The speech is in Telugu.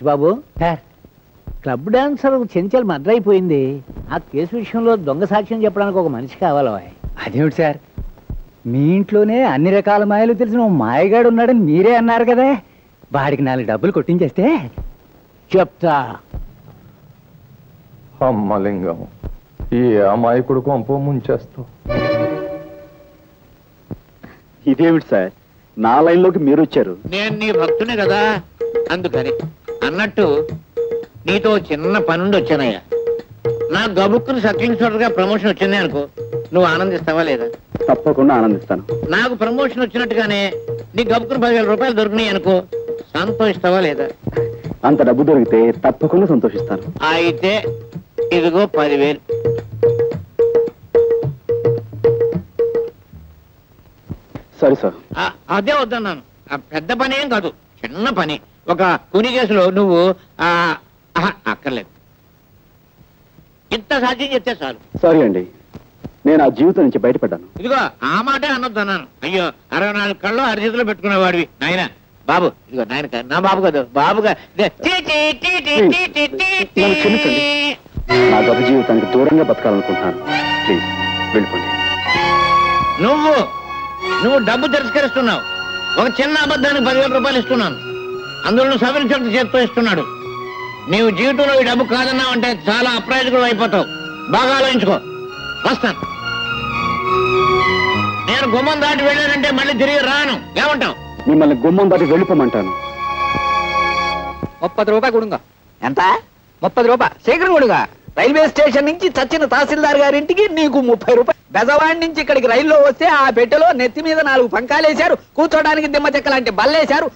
Satyababu club dancer Chenchal murder అయిపోయింది. ఆ కేసు విషయంలో దొంగ సాక్ష్యం చెప్పడానికి ఒక మనిషి కావాలి. అదేమిటి సార్, మీ ఇంట్లోనే అన్ని రకాల మాయలు తెలిసిన మాయగాడు ఉన్నాడని మీరే అన్నారు కదా, వాడికి 4 డబ్బులు కొట్టించేస్తే చెప్తా. అమ్మలింగం, ఈ అమాయకుడు కొంప ముంచేస్తావు. ఇదేమిటి సార్, నా లైన్లోకి మీరు వచ్చారు? నేను నీ భక్తునే కదా, అందుకని. అన్నట్టు నీతో చిన్న పనుండి వచ్చానయ్యా. నా గబుక్కుని సక్లింగ్ గా ప్రమోషన్ వచ్చింది అనుకో, నువ్వు ఆనందిస్తావా లేదా? తప్పకుండా ఆనందిస్తాను. నాకు ప్రమోషన్ వచ్చినట్టుగానే నీ గబుక్కుని 10,000 రూపాయలు దొరికినాయి అనుకో, సంతోషిస్తావా లేదా? అంత డబ్బు దొరికితే తప్పకుండా సంతోషిస్తాను. అయితే ఇదిగో 10,000. సరే సార్. అదే వద్దన్నాను. పెద్ద పని ఏం కాదు, చిన్న పని. ఒక కూని కేసులో నువ్వు అక్కర్లేదు, ఇంత సాధ్యం చెప్తే చాలు. సారీ అండి, నేను ఆ జీవితం నుంచి బయటపడ్డాను. ఇదిగో ఆ మాటే అనొద్దన్నాను. అయ్యో, 64 కళ్ళు అరిచేతిలో పెట్టుకునేవాడివి నాయన. బాబు, ఇదిగో నాయన, నా బాబు కాదు, బాబుగా. నా గత జీవితానికి దూరంగా బతకాలనుకుంటున్నాను. ప్లీజ్ వెళ్ళిపోండి. నువ్వు డబ్బు తిరస్కరిస్తున్నావు. ఒక చిన్న అబద్ధానికి 10,000 రూపాయలు ఇస్తున్నాను, అందులో సవరించడం చేత్తో ఇస్తున్నాడు. నీవు జీవితంలో ఈ డబ్బు కాదన్నావు అంటే చాలా అప్రయోజకుడు అయిపోతావు. బాగా ఆలోచించుకో. వస్తాను. నేను గుమ్మం దాటి వెళ్ళానంటే మళ్ళీ తిరిగి రాను. ఏమంటావు? మిమ్మల్ని గుమ్మం దాటి వెళ్ళిపోమంటాను. 30 రూపాయలు కొడుగా. ఎంత? 30 రూపాయలు శీఘ్రం కొడుగా. రైల్వే స్టేషన్ నుంచి చచ్చిన తహసీల్దార్ గారింటికి నీకు 30 రూపాయలు. బెజవాడి నుంచి ఇక్కడికి రైల్లో వస్తే ఆ పెట్టెలో నెత్తి మీద 4 పంకాలేశారు, కూర్చోడానికి దిమ్మ చెక్క లాంటి బల్లేశారు.